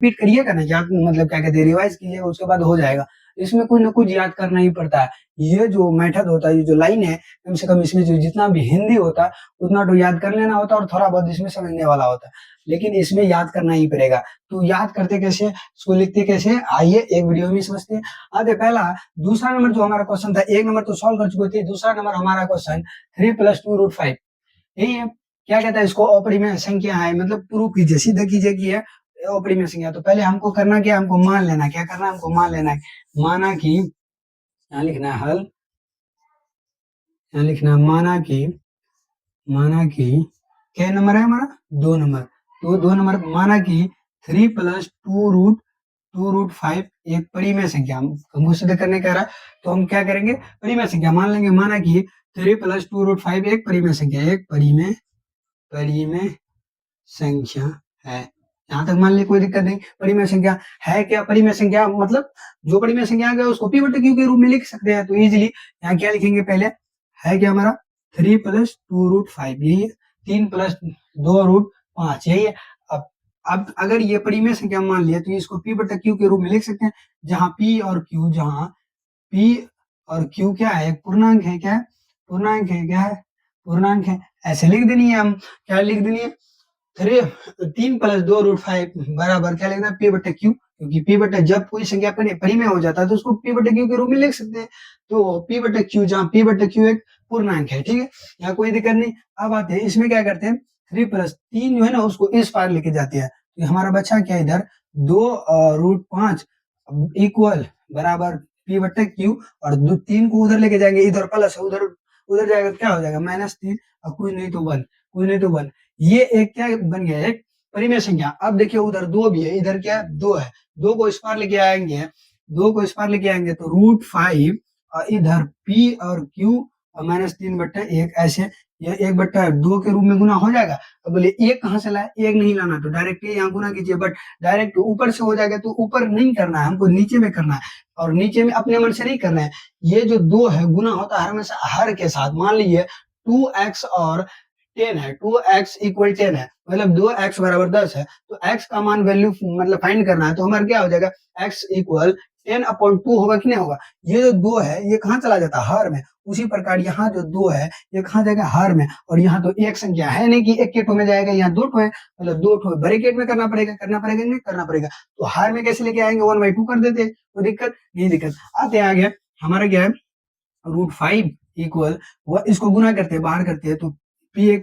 Repeat करिएगा ना, या मतलब क्या कहते हैं रिवाइज कीजिएगा, उसके बाद हो जाएगा। इसमें कुछ ना कुछ याद करना ही पड़ता है। ये जो मेथड होता है, ये जो लाइन है, कम से कम इसमें जो जितना भी हिंदी होता है उतना तो याद कर लेना होता है, और थोड़ा बहुत इसमें समझने वाला होता है, लेकिन इसमें याद करना ही पड़ेगा। तो याद करते कैसे, इसको लिखते कैसे, आइए एक वीडियो में समझते हैं। आगे पहला दूसरा नंबर जो हमारा क्वेश्चन था, एक नंबर तो सॉल्व कर चुके थे, दूसरा नंबर हमारा क्वेश्चन 3 + 2√5 यही है। क्या कहता है, इसको अपरिमेय संख्या है, मतलब प्रूव कीजिए, सीधा कीजिए कि है अपरिमेय संख्या। तो पहले हमको करना क्या, हमको मान लेना, क्या करना है, हमको मान लेना है। माना कि, यहाँ लिखना है हल, यहाँ लिखना है माना कि क्या नंबर है हमारा, 2 नंबर। तो 2 नंबर माना कि 3 + 2√5 एक परिमेय संख्या, हमको सिद्ध करने कह रहा है, तो हम क्या करेंगे, परिमेय संख्या मान लेंगे। माना कि 3 + 2√5 एक परिमेय संख्या, एक परिमेय संख्या है। यहाँ तक मान लिया, कोई दिक्कत नहीं। परिमेय संख्या है क्या, परिमेय संख्या मतलब जो परिमेय संख्या आ गया उसको p बटे q के रूप में लिख सकते हैं। तो इजीली यहाँ क्या लिखेंगे, पहले है क्या हमारा 3 + 2√5, यही है। 3 + 2√5 यही है। अब अगर ये परिमेय संख्या मान लिया, तो इसको p बटे q के रूप में लिख सकते हैं, जहाँ p और q क्या है, पूर्णांक है, क्या है, पूर्णांक है, क्या है, पूर्णांक है। ऐसे लिख देनी है, हम क्या लिख देनी है, 3 + 2√5 बराबर क्या लिखना है, p बटे q, क्योंकि p बटे जब कोई संख्या परिमेय हो जाता है तो उसको p बटे q के रूप में लिख सकते हैं। तो p बटे q, जहाँ p बटे q एक पूर्णांक है, ठीक है, यहाँ कोई दिक्कत नहीं। अब आते हैं इसमें, क्या करते हैं, 3 + 3 जो है ना उसको इस पार लेके जाते हैं, तो हमारा बचा क्या, इधर 2√5 इक्वल बराबर p बटे q, और 3 को उधर लेके जाएंगे, इधर प्लस है, उधर उधर जाएगा तो क्या हो जाएगा, -3, और कोई नहीं तो 1। ये एक क्या बन गया, एक परिमेय संख्या। अब देखिए उधर 2 भी है, इधर क्या 2 है, 2 को इस पार लेके आएंगे, 2 को इस पार लेके आएंगे तो √5, और इधर p और q और -3/1 ऐसे, ये 1/2 के रूप में गुना हो जाएगा। अब बोले एक कहाँ से लाए, एक नहीं लाना, तो डायरेक्टली यहाँ गुना कीजिए, बट डायरेक्ट ऊपर से हो जाएगा, तो ऊपर नहीं करना है, हमको नीचे में करना है, और नीचे में अपने मन से नहीं करना है। ये जो 2 है गुना होता है हमेशा हर के साथ। मान लीजिए 2x और 10 है, 2x = 10 है, मतलब 2x = 10 है, तो x का मान वैल्यू मतलब फाइंड करना है, तो हमारा क्या हो जाएगा, x = 10/2 होगा कि नहीं होगा। ये जो 2 है ये कहाँ चला जाता है, हर में। उसी प्रकार यहाँ जो 2 है ये कहाँ जाएगा, हर में, और यहाँ तो एक संख्या है नहीं कि एक के ठो में जाएगा, यहाँ 2 ठो है, मतलब 2 ठो ब्रैकेट में करना पड़ेगा, नहीं करना पड़ेगा। तो हर में कैसे लेके आएंगे, 1/2 कर देते, तो दिक्कत नहीं, दिक्कत आते हैं आगे। हमारा क्या है, √5 इक्वल, इसको गुना करते हैं, बाहर करते हैं, तो p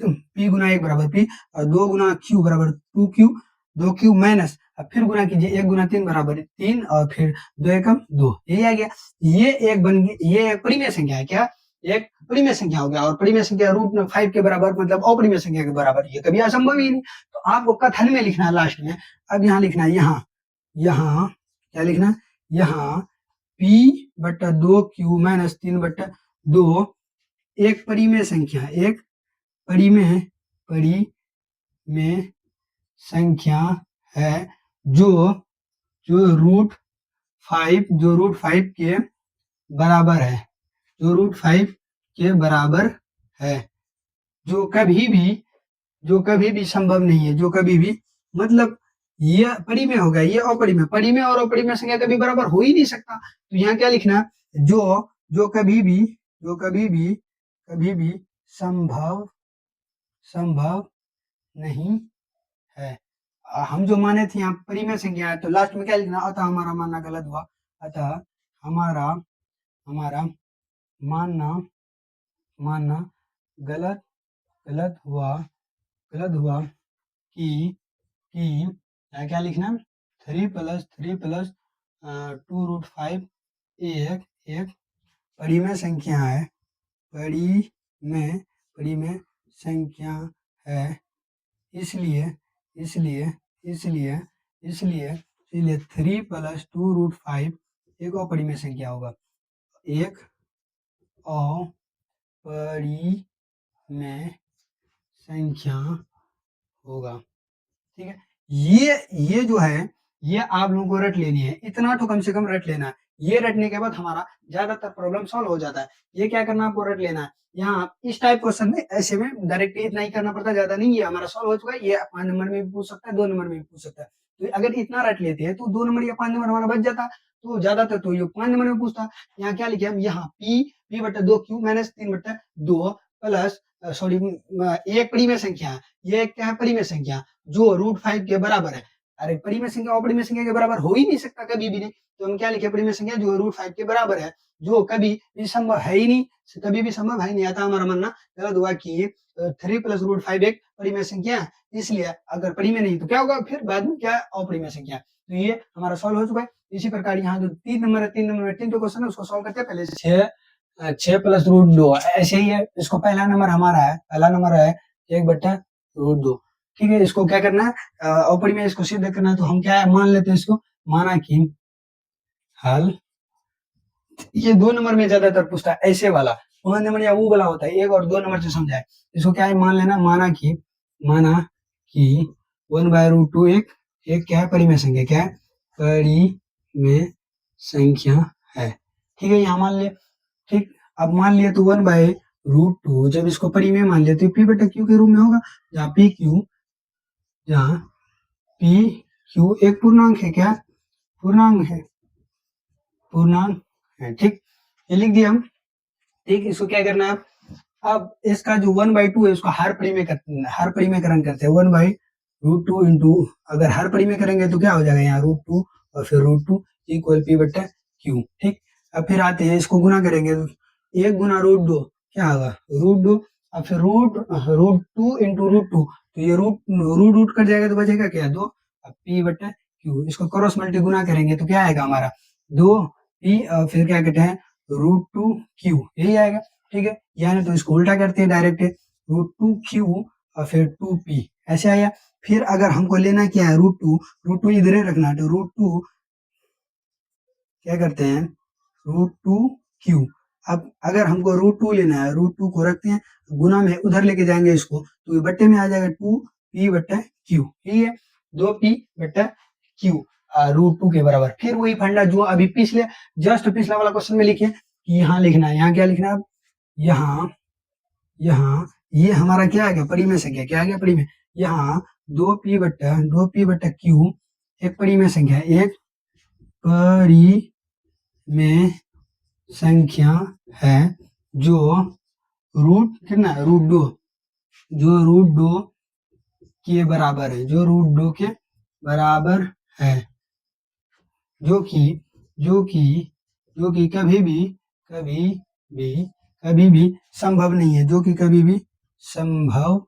गुना 1 बराबर p, और 2 गुना q बराबर 2q, 2q माइनस, अब फिर गुना कीजिए, 1 गुना 3 बराबर 3, और फिर 2 एकम 2, यही आ गया। ये एक बन गई, ये परिमेय संख्या है, क्या, एक परिमेय संख्या हो गया, और परिमेय संख्या √5 के बराबर मतलब अपरिमेय संख्या के बराबर, ये कभी असंभव ही नहीं। तो आपको कथन में लिखना है लास्ट में। अब यहाँ लिखना है, यहाँ क्या लिखना है, यहाँ p/2q - 3/2 एक परिमेय संख्या, एक परिमेय संख्या है, जो √5 के बराबर है, जो √5 के बराबर है, जो कभी भी संभव नहीं है, जो कभी भी, मतलब ये परिमेय हो गया, ये अपरिमेय, परिमेय और अपरिमेय संख्या कभी बराबर हो ही नहीं सकता। तो यहाँ क्या लिखना, जो कभी भी संभव नहीं है। हम जो माने थे यहाँ परिमेय संख्या है, तो लास्ट में क्या लिखना, अतः हमारा मानना गलत हुआ, अतः हमारा मानना गलत हुआ कि क्या लिखना, 3 + 2√5 एक परिमेय संख्या है, परिमेय संख्या है, इसलिए 3 + 2√5 एक अपरिमेय संख्या होगा, एक अपरिमेय संख्या होगा, ठीक है। ये जो है, ये आप लोगों को रट लेनी है, इतना तो कम से कम रट लेना है। ये रटने के बाद हमारा ज्यादातर प्रॉब्लम सॉल्व हो जाता है। ये क्या करना, आपको रट लेना है। यहाँ इस टाइप क्वेश्चन में ऐसे में डायरेक्टली इतना ही करना पड़ता है, ज्यादा नहीं। ये हमारा सॉल्व हो चुका है, ये 5 नंबर में भी पूछ सकता है, 2 नंबर में भी पूछ सकता है। तो अगर इतना रट लेते हैं तो 2 नंबर या 5 नंबर हमारा बच जाता। तो ज्यादातर तो ये 5 नंबर में पूछता। यहाँ क्या लिखे हम, यहाँ p बटा 2q माइनस 3 बटा 2 प्लस सॉरी एक परिमेय संख्या है। ये क्या है, परिमेय संख्या जो √5 के बराबर है। अरे परिमेय संख्या अपरिमेय संख्या के बराबर हो ही नहीं सकता कभी भी नहीं। तो हम क्या लिखे, परिमेय संख्या जो √5 के बराबर है, जो कभी भी संभव है ही नहीं, कभी भी संभव है नहीं। आता हमारा मानना गलत हुआ कि 3 प्लस √5 एक परिमेय संख्या है। इसलिए अगर परिमेय नहीं तो क्या होगा, फिर बाद में क्या अपरिमेय संख्या। तो ये हमारा सॉल्व हो चुका है। इसी प्रकार यहाँ जो 3 नंबर है, 3 नंबर में 3 क्वेश्चन है, उसको सॉल्व करते हैं। पहले 6 प्लस √2 ऐसे ही है। इसको पहला नंबर हमारा है, पहला नंबर है 1 बटा √2। ठीक है, इसको क्या करना है, अपरिमेय इसको सिद्ध करना है। तो हम क्या मान लेते हैं, इसको माना कि हल, ये 2 नंबर में ज्यादातर पूछता है ऐसे वाला, 5 नंबर या वो वाला होता है, 1 और 2 नंबर से समझाए। इसको क्या है, मान लेना, माना कि 1/√2 एक क्या है, परिमेय संख्या, क्या है, परिमेय संख्या है। ठीक है, यहाँ मान लिया। ठीक, अब मान लिया तो 1/√2 जब इसको परिमेय मान लिया तो p बटा q के रूप में होगा, जहाँ p q एक पूर्णांक है, क्या पूर्णांक है, पूर्णांक है। ठीक, ये लिख दिया हम। ठीक, इसको क्या करना है, अब इसका जो 1/2 है उसका हर परिमेयकरण करते हैं। 1/√2 इंटू, अगर हर परिमेय करेंगे तो क्या हो जाएगा, यहाँ √2 और फिर √2 इक्वल p बटा q। ठीक, अब फिर आते हैं, इसको गुना करेंगे तो 1 गुना √2 क्या होगा, √2, और फिर √2 इंटू √2, तो ये रूट कट जाएगा तो बचेगा क्या, 2, अब p बटा q। इसको क्रॉस मल्टी गुना करेंगे तो क्या आएगा हमारा, 2p और फिर क्या कहते हैं √2q, यही आएगा। ठीक है, यानी तो इसको उल्टा करते हैं डायरेक्ट, √2q और फिर 2p ऐसे आया। फिर अगर हमको लेना क्या है, √2 इधर ही रखना है, तो √2 क्या करते हैं, √2q। अब अगर हमको √2 लेना है, √2 को रखते हैं, गुना में उधर लेके जाएंगे इसको, तो ये बट्टे में आ जाएगा 2p बटा q। ठीक है, 2p बटा q √2 के बराबर। फिर वही फंडा जो अभी पिछला वाला क्वेश्चन में लिखे कि यहाँ लिखना है, यहाँ क्या लिखना है, यहाँ ये हमारा क्या आ गया, परिमेय संख्या, क्या आ गया, परिमेय। यहाँ 2p बटा q एक परिमेय संख्या, एक परिमेय संख्या है जो कितना है, √2, जो √2 के बराबर है, जो √2 के बराबर है, जो कि कभी भी संभव नहीं है, जो कि कभी भी संभव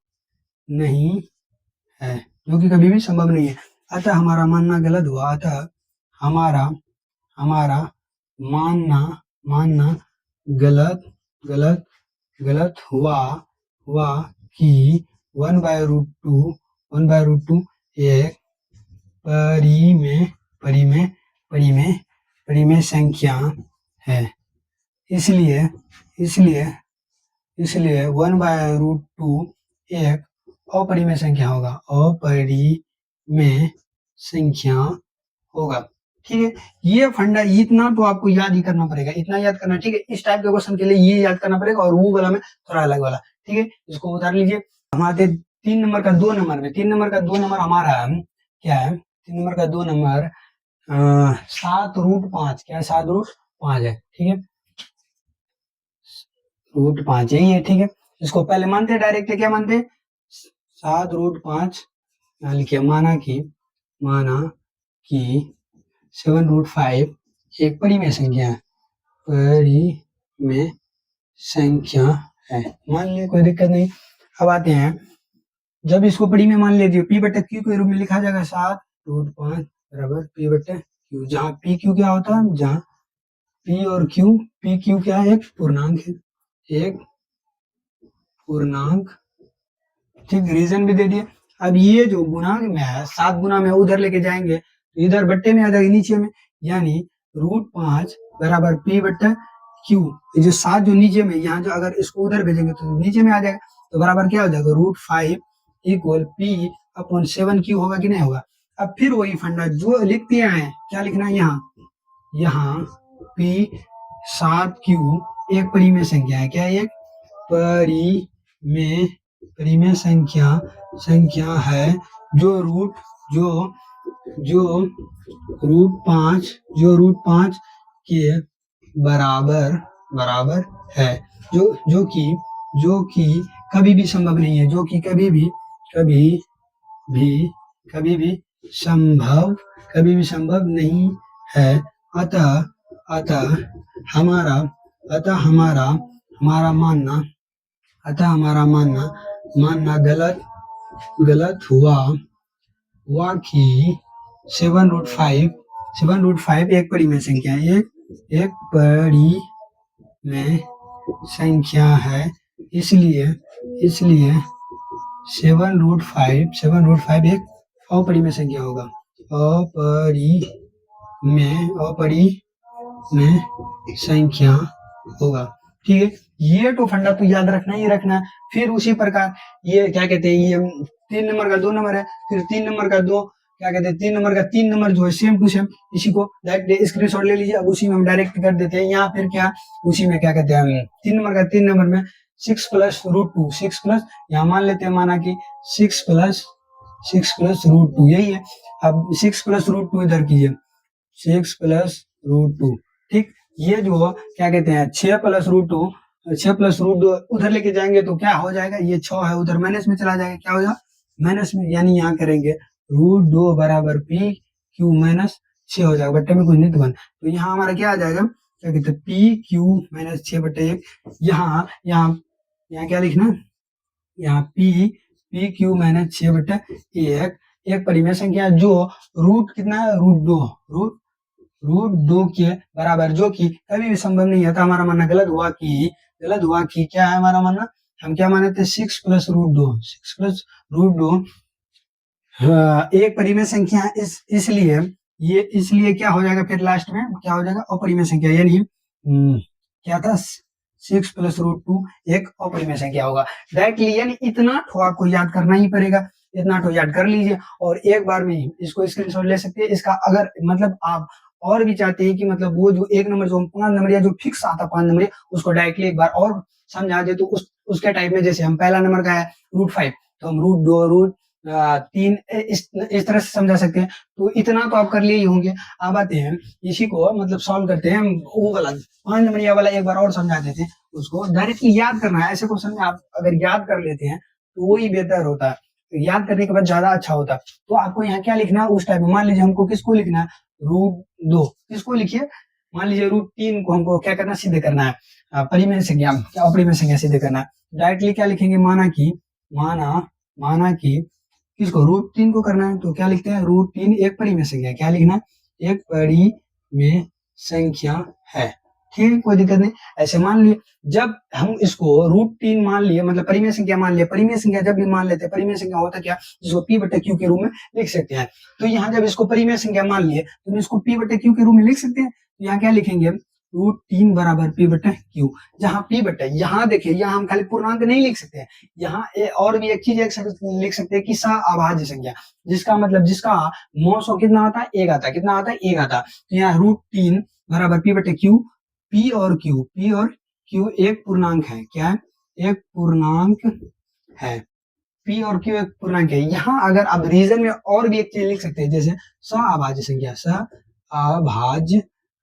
नहीं है, जो कि कभी भी संभव नहीं है। अतः हमारा मानना गलत हुआ। अतः हमारा मानना गलत हुआ कि 1/√2 एक परिमेय संख्या है। इसलिए 1/√2 एक अपरिमेय संख्या होगा, अपरिमेय संख्या होगा। ठीक है, ये फंडा इतना तो आपको याद ही करना पड़ेगा, इतना याद करना। ठीक है, इस टाइप के क्वेश्चन के लिए ये याद करना पड़ेगा, और वो वाला में थोड़ा अलग वाला। ठीक है, इसको उतार लीजिए। हमारे 3 नंबर का 2 नंबर में, 3 नंबर का 2 नंबर हमारा क्या है, 3 नंबर का 2 नंबर 7√5, क्या है, 7√5 है। ठीक है, √5 यही है। ठीक है, इसको पहले मानते डायरेक्ट, क्या मानते, 7√5 लिखिए, माना कि 7√5 एक परिमेय संख्या है, मान लिया, कोई दिक्कत नहीं। अब आते हैं, जब इसको परिमेय मान लीजिए, p बटा q के रूप में लिखा जाएगा, 7√5 बराबर p बटा q, जहाँ p q क्या होता है, जहाँ p और q, p q क्या है, एक पूर्णांक है, एक पूर्णांक। ठीक, रीजन भी दे दिए। अब ये जो गुणांक में है, 7 गुना में उधर लेके जाएंगे तो इधर बट्टे में आ जाएगा नीचे में, यानी √5 बराबर p बट्टा q। जो 7 जो नीचे में, यहाँ जो अगर इसको उधर भेजेंगे तो नीचे में आ जाएगा, तो बराबर क्या हो जाएगा, √5 इक्वल p अपॉन 7q होगा कि नहीं होगा। अब फिर वही फंडा जो लिख दिया है, क्या लिखना है, यहाँ p 7q एक परिमेय संख्या है, क्या एक परिमेय संख्या है, जो जो रूट 5 के बराबर है, जो कि कभी भी संभव नहीं है, जो कि कभी भी संभव नहीं है। अतः हमारा मानना गलत हुआ कि 7 रूट 5 एक पड़ी में संख्या है, एक पड़ी में संख्या है, इसलिए 7 रूट 5 एक अपरिमेय में संख्या होगा, अपरिमेय संख्या होगा। ठीक है, ये तो फंडा तो याद रखना ही रखना। फिर उसी प्रकार ये क्या कहते हैं, ये 3 नंबर का 2 नंबर है, फिर 3 नंबर का 2 क्या कहते हैं, 3 नंबर का 3 नंबर जो है सेम टू सेम, इसी को डायरेक्ट स्क्रीनशॉट ले लीजिए। अब उसी में हम डायरेक्ट कर देते हैं, यहाँ फिर क्या उसी में क्या कहते हैं 3 नंबर का 3 नंबर में 6 प्लस रूट 2, 6 प्लस यहाँ मान लेते हैं, माना कि 6 प्लस रूट 2 यही है। अब 6 प्लस रूट 2 इधर कीजिए, 6 प्लस रूट 2। ठीक, ये जो क्या कहते हैं 6 प्लस रूट 2 उधर लेके जाएंगे तो क्या हो जाएगा, ये 6 है उधर माइनस में चला जाएगा, क्या हो जाएगा माइनस में, यानी यहाँ करेंगे रूट 2 बराबर पी क्यू माइनस 6 हो जाएगा, बट्टे में कुछ नहीं तो बन। तो यहाँ हमारा क्या आ जाएगा, क्या कहते हैं पी क्यू माइनस 6 बट्टे 1। यहाँ क्या लिखना, यहाँ पी क्यू माइनस 6 बट्टे 1 एक परिमेय संख्या जो रूट कितना है, रूट 2 के बराबर, जो कि कभी भी संभव नहीं है। तो हमारा मानना गलत हुआ कि क्या है हमारा मानना, हम क्या माने थे 6 प्लस रूट 2 एक परिमेय संख्या है, इसलिए क्या हो जाएगा, फिर लास्ट में क्या हो जाएगा अपरिमेय संख्या, यानी क्या था 6 प्लस रूट 2 एक अपरिमेय संख्या होगा डायरेक्टली। यानी इतना तो आपको याद करना ही पड़ेगा, इतना तो याद कर लीजिए और एक बार में इसको स्क्रीनशॉट ले सकते हैं। इसका अगर मतलब आप और भी चाहते हैं कि मतलब वो जो एक नंबर जो 5 नंबर या जो फिक्स आता 5 नंबर उसको डायरेक्टली एक बार और समझा दे, तो उसके टाइप में जैसे हम पहला नंबर का है रूट 5, तो हम रूट 2 रूट 3 इस तरह से समझा सकते हैं। तो इतना तो आप कर लिए ही होंगे। अब आते हैं इसी को मतलब सॉल्व करते हैं, वो वाला 5 नंबर वाला एक बार और समझा देते हैं, उसको डायरेक्टली याद करना है। ऐसे क्वेश्चन में आप अगर याद कर लेते हैं तो वही बेहतर होता है, तो याद करने के बाद ज्यादा अच्छा होता है। तो आपको यहाँ क्या लिखना है उस टाइप में, मान लीजिए हमको किसको लिखना है रूट 2, किसको लिखिए, मान लीजिए रूट 3 को हमको क्या करना सिद्ध करना है, परिमेय संख्या क्या अपरिमेय संख्या सिद्ध करना है। डायरेक्टली क्या लिखेंगे, माना कि किसको रूट 3 को करना है, तो क्या लिखते हैं रूट 3 एक परिमेय संख्या, क्या लिखना एक परिमेय संख्या है। ठीक है, कोई दिक्कत नहीं। ऐसे मान लिए जब हम इसको रूट 3 मान लिए मतलब परिमेय संख्या मान लिए, परिमेय संख्या जब भी मान लेते हैं, परिमेय संख्या होता क्या जिसको पी बटे क्यू के रूप में लिख सकते हैं। तो यहाँ जब इसको परिमेय संख्या मान लिए तो इसको पी बटे क्यू के रूप में लिख सकते हैं। तो यहाँ क्या लिखेंगे रूट 3 बराबर पी बटे क्यू, जहाँ पी बटे, यहाँ देखिए यहाँ हम खाली पूर्णांक नहीं लिख सकते हैं, यहाँ और भी एक चीज लिख सकते हैं कि सअभाज्य संख्या, जिसका मतलब जिसका मौसो कितना आता है एक आता है, कितना आता है एक आता है। तो यहाँ रूट 3 बराबर पी बटे क्यू, पी और क्यू एक पूर्णांक है, क्या है एक पूर्णांक है, पी और क्यू एक पूर्णांक है। यहाँ अगर आप रीजन में और भी एक चीज लिख सकते हैं, जैसे सअभाज्य संख्या,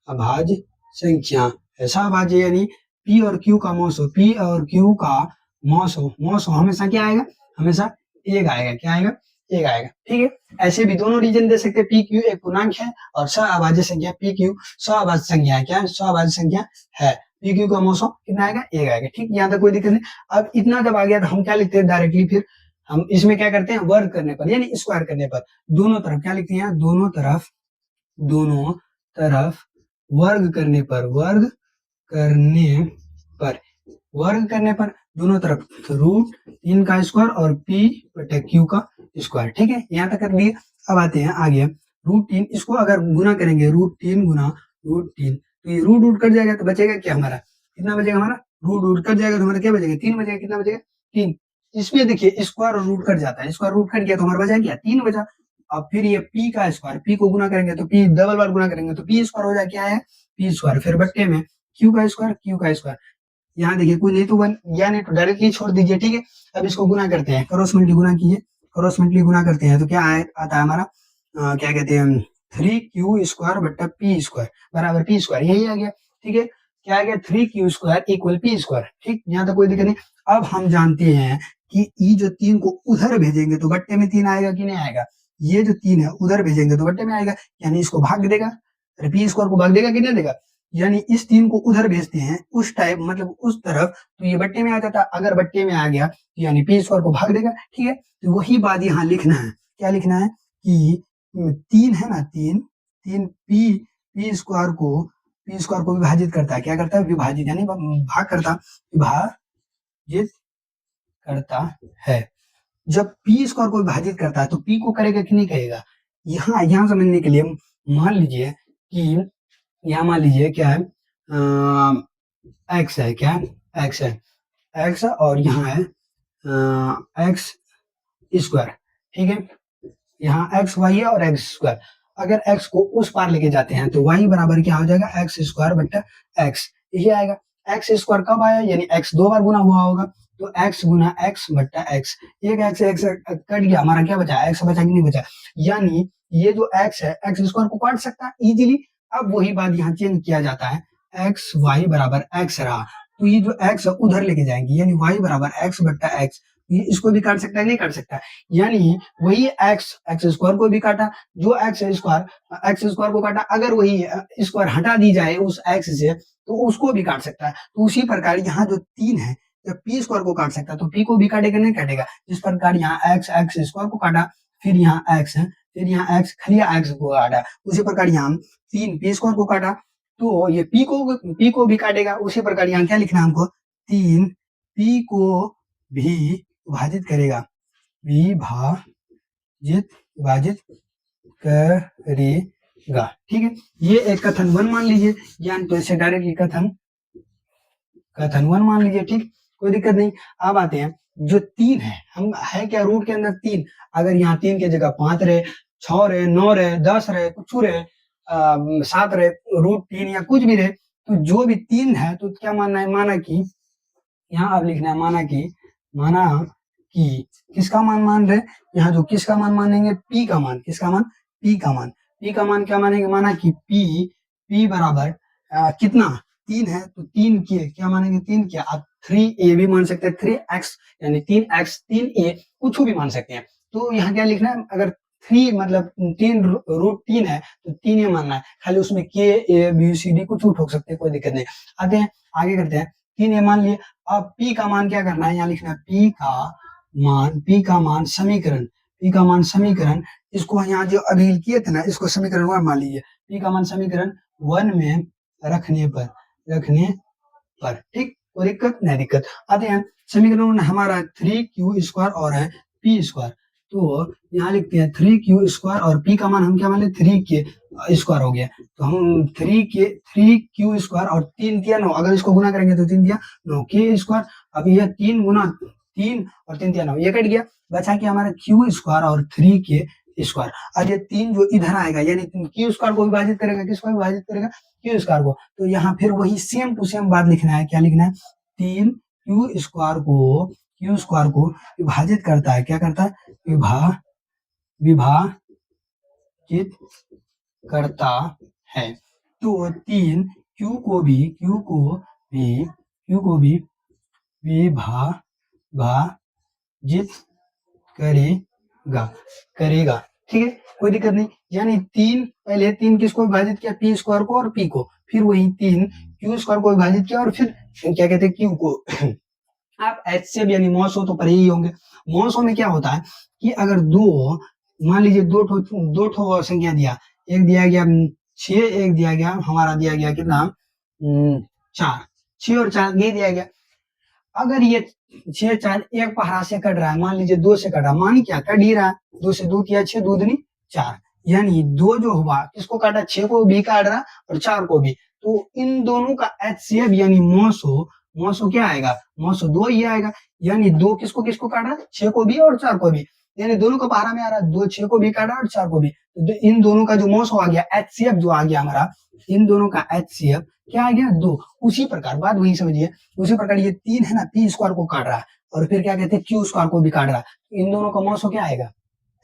अभाज्य संख्या है, सअभाज्य यानी पी और क्यू का मौसो हमेशा क्या आएगा, हमेशा एक आएगा, क्या आएगा एक आएगा। ठीक है, ऐसे भी दोनों रीजन दे सकते हैं, पी क्यू एक पूर्णांक है और सअभाज्य संख्या पी क्यू सअभाज्य संख्या है, क्या है सअभाज्य संख्या है, पी क्यू का मौसो कितना आएगा एक आएगा। ठीक, यहाँ तक कोई दिक्कत नहीं। अब इतना जब आ गया तो हम क्या लिखते हैं डायरेक्टली, फिर हम इसमें क्या करते हैं वर्ग करने पर यानी स्क्वायर करने पर दोनों तरफ क्या लिखते हैं, दोनों तरफ वर्ग करने पर दोनों तरफ रूट 3 का स्क्वायर और पी बटे क्यू का स्क्वायर। ठीक है, यहाँ तक कर लिए। अब आते हैं आगे रूट 3, इसको अगर गुना करेंगे रूट 3 गुना रूट 3 तो ये रूट कट जाएगा, तो बचेगा क्या हमारा, कितना बचेगा हमारा रूट कट जाएगा तो हमारा क्या बचेगा 3 बचेगा, कितना बचेगा 3। इसमें देखिए स्क्वायर और रूट कट जाता है, स्क्वायर रूट कट गया तो हमारा बचा क्या 3 बचा। अब फिर ये p का स्क्वायर, p को गुना करेंगे तो p डबल बार गुना करेंगे तो p स्क्वायर हो जाए, क्या है p स्क्वायर, फिर बट्टे में q का स्क्वायर। यहाँ देखिए कोई नहीं तो वन या नहीं तो डायरेक्टली छोड़ दीजिए। ठीक है, अब इसको गुना करते हैं, क्रॉस मल्टी गुना कीजिए, क्रॉस मल्टी गुना करते हैं तो क्या आता है हमारा क्या कहते हैं 3q² बट्टा p² बराबर p², यही आ गया। ठीक है, क्या आ गया 3q² इक्वल p²। ठीक, यहाँ तक कोई दिक्कत नहीं। अब हम जानते हैं कि ये जो 3 को उधर भेजेंगे तो बट्टे में 3 आएगा कि नहीं आएगा, ये जो 3 है उधर भेजेंगे तो बट्टे में आएगा, यानी इसको भाग देगा, p² को भाग देगा कि नहीं देगा, यानी इस 3 को उधर भेजते हैं उस टाइप मतलब उस तरफ, तो ये बट्टे में आ जाता। अगर बट्टे में आ गया तो यानी p² को भाग देगा। ठीक है, तो वही बात यहाँ लिखना है। क्या लिखना है कि 3 है ना, 3 3 p² को विभाजित करता है। क्या करता है, विभाजित यानी भाग करता, विभाजित करता है। जब p² को विभाजित करता है तो p को करेगा कि नहीं करेगा। यहाँ समझने के लिए मान लीजिए कि यहाँ मान लीजिए क्या है x है, क्या x है, x और यहाँ है x²। ठीक है, यहाँ x y है और x²। अगर x को उस पार लेके जाते हैं तो y बराबर क्या हो जाएगा x² बट्टा x, यही आएगा। x² कब आया, यानी x 2 बार गुना हुआ होगा, तो x गुना x बट्टा x, एक x कट गया, हमारा क्या बचा, x बचा कि नहीं बचा, यानी ये जो x है x² को काट सकता है इजीली। अब वही बात यहाँ चेंज किया जाता है, x y बराबर x रहा, तो ये जो x है उधर लेके जाएंगे, यानी y बराबर x बट्टा x, ये इसको भी काट सकता है नहीं काट सकता, यानी वही x² को भी काटा, जो x² को काटा, अगर वही स्क्वायर हटा दी जाए उस x से तो उसको भी काट सकता है। तो उसी प्रकार यहाँ जो 3 है जब p² को काट सकता है तो p को भी काटेगा नहीं काटेगा। जिस प्रकार यहाँ x² को काटा, फिर यहाँ x है, फिर यहाँ x खलिया x को काटा, उसी प्रकार यहाँ 3 p² को काटा तो ये p को भी काटेगा। उसी प्रकार यहाँ क्या लिखना है हमको, 3 p को भी विभाजित करेगा, विभाजित करेगा। ठीक है, ये एक कथन 1 मान लीजिए, यानी तो इसे डायरेक्टली कथन 1 मान लीजिए। ठीक, कोई दिक्कत नहीं। अब आते हैं जो 3 है, हम है क्या रूट के अंदर 3, अगर यहाँ 3 की जगह 5 रहे, 6 रहे, 9 रहे, 10 रहे, कुछ रहे, 7 रहे, √3 या कुछ भी रहे, तो जो भी 3 है तो क्या मानना है, माना कि यहाँ अब लिखना है माना कि किसका मान मान रहे, यहाँ जो किसका मान मानेंगे, p का मान, किसका मान, p का मान, p का मान क्या मानेंगे, माना कि p बराबर कितना 3 है तो 3 के क्या मानेंगे, 3 के आप 3a भी मान सकते हैं, 3x यानी 3x 3a कुछ भी मान सकते हैं। तो यहाँ क्या लिखना है, अगर 3 मतलब 3 √3 है तो 3a मानना है, खाली उसमें k a b c d कुछ भी ठोक सकते हैं, कोई दिक्कत नहीं। आते हैं आगे करते हैं, 3a मान लिए। अब p का मान क्या करना है, यहाँ लिखना है p का मान समीकरण, इसको यहाँ जो अभी किए थे ना, इसको समीकरण 1 मान लीजिए, p का मान समीकरण 1 में रखने पर ठीक, कोई दिक्कत नहीं दिक्कत। आते हैं समीकरण हमारा 3q² और है p², तो यहाँ लिखते हैं 3q² और p का मान हम क्या मान ले 3k² हो गया, तो हम 3q² और 3 दिया 9, अगर इसको गुना करेंगे तो 3 दिया 9k²। अब ये 3 गुना 3 और 3 दिया 9, ये कट गया, बचा कि हमारा q² और 3k²। अब ये 3 जो इधर आएगा यानी q² को विभाजित करेगा, किसको विभाजित करेगा, q² को, तो यहाँ फिर वही सेम टू सेम बात लिखना है। क्या लिखना है, 3 q² को विभाजित करता है, क्या करता है, विभाजित करता है। तो 3 q को भी विभाजित करेगा। ठीक है, कोई दिक्कत नहीं। यानी 3 पहले 3 किसको विभाजित किया, p² को और p को, फिर वही 3 q² को विभाजित किया और फिर क्या कहते हैं q को। आप HCF यानी मॉसो तो पढ़े ही होंगे। मॉसो में क्या होता है कि अगर दो मान लीजिए दो ठो संख्या दिया, एक दिया गया 6, एक दिया गया हमारा दिया गया कितना 4, 6 और 4 ये दिया गया। अगर ये 6 4 एक पहाड़ा से कट रहा है, मान लीजिए 2 से कट रहा, मान क्या कट ही रहा है, 2 से 2 किया 6, 2 दूनी 4, यानी 2 जो हुआ किसको काटा, 6 को भी काट रहा और 4 को भी, तो इन दोनों का HCF यानी मॉसो क्या आएगा, मॉसो 2 ही आएगा। यानी 2 किसको काट रहा है, 6 को भी और 4 को भी, यानी दोनों का पहाड़ा में आ रहा है, 2 6 को भी काटा और 4 को भी, तो इन दोनों का जो मॉसो आ गया, HCF जो आ गया हमारा, इन दोनों का HCF क्या आ गया 2। उसी प्रकार बात वही समझिए, उसी प्रकार ये 3 है ना, p² को काट रहा है और फिर क्या कहते हैं q² को भी काट रहा है, इन दोनों का मॉसो क्या आएगा,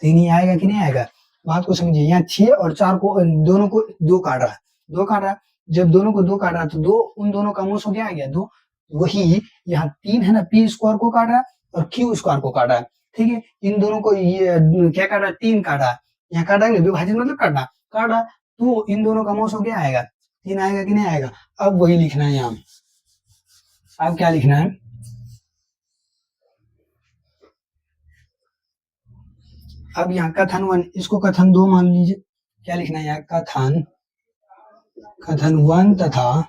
3 ही आएगा कि नहीं आएगा। बात को समझिए, यहाँ 6 और 4 को दोनों को 2 काट रहा है, 2 काट रहा है। जब दोनों को 2 काट रहा है तो 2 उन दोनों का मोसो क्या आ गया 2। वही यहाँ 3 है ना पी स्क्वायर को काट रहा है और क्यू स्क्वायर को काट रहा है। ठीक है, इन दोनों को ये क्या काटा है 3 काटा है, यहाँ काटा है विभाजित मतलब काटना, काटा तो इन दोनों का मोसो क्या आएगा 3 आएगा कि नहीं आएगा। अब वही लिखना है यहाँ, अब क्या लिखना है, अब यहाँ कथन 1 इसको कथन 2 मान लीजिए, क्या लिखना है यहाँ कथन 1 तथा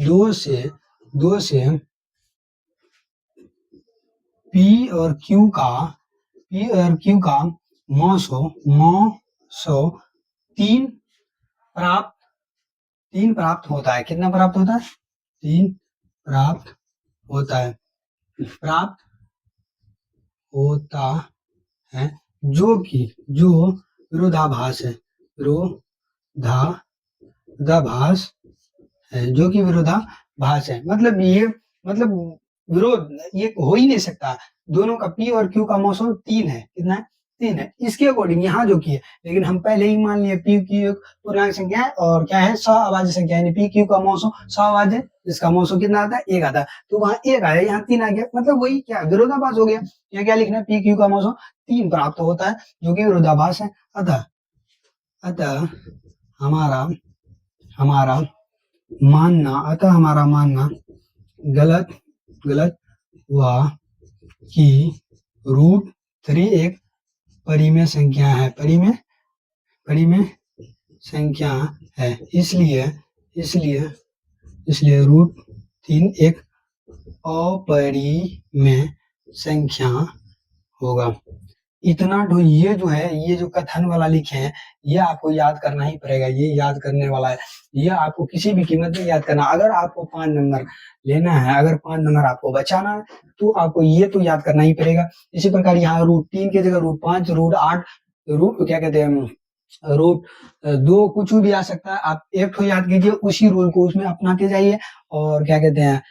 2 से P और Q का मौसो 3 प्राप्त होता है। कितना प्राप्त होता है 3 प्राप्त होता है, जो विरोधाभास है, जो कि विरोधाभास है। मतलब ये मतलब विरोध ये हो ही नहीं सकता, दोनों का P और Q का मौसम 3 है, कितना है 3 है, इसके अकॉर्डिंग यहाँ जो की है। लेकिन हम पहले ही मान लिए P की एक पूर्णांक संख्या है और क्या है सहअभाज्य संख्या, यानी P Q का मौसम सहअभाज्य, जिसका मौसम कितना आता है 1 आता है, तो वहाँ 1 आया यहाँ 3 आ गया, मतलब वही क्या विरोधाभास हो गया। यहाँ क्या लिखना है P Q का मौसम 3 प्राप्त होता है जो कि विरोधाभास है। अतः हमारा मानना गलत हुआ कि √3 एक परिमेय संख्या है, परिमेय संख्या है, इसलिए √3 एक अपरिमेय संख्या होगा। इतना तो ये जो है ये जो कथन वाला लिखे हैं ये आपको याद करना ही पड़ेगा, ये याद करने वाला है, ये आपको किसी भी कीमत में याद करना। अगर आपको 5 नंबर लेना है, अगर 5 नंबर आपको बचाना है तो आपको ये तो याद करना ही पड़ेगा। इसी प्रकार यहाँ √3 की जगह √5 √8 क्या कहते हैं √2 कुछ भी आ सकता है, आप एक तो याद कीजिए, उसी रूल को उसमें अपनाते जाइए और क्या कहते हैं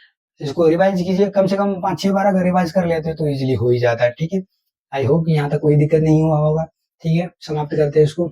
इसको रिवाइज कीजिए, कम से कम 5-6 बार अगर रिवाइज कर लेते हैं तो इजीली हो ही जाता है। ठीक है, आई होप यहाँ तक कोई दिक्कत नहीं हुआ होगा। ठीक है, समाप्त करते हैं इसको।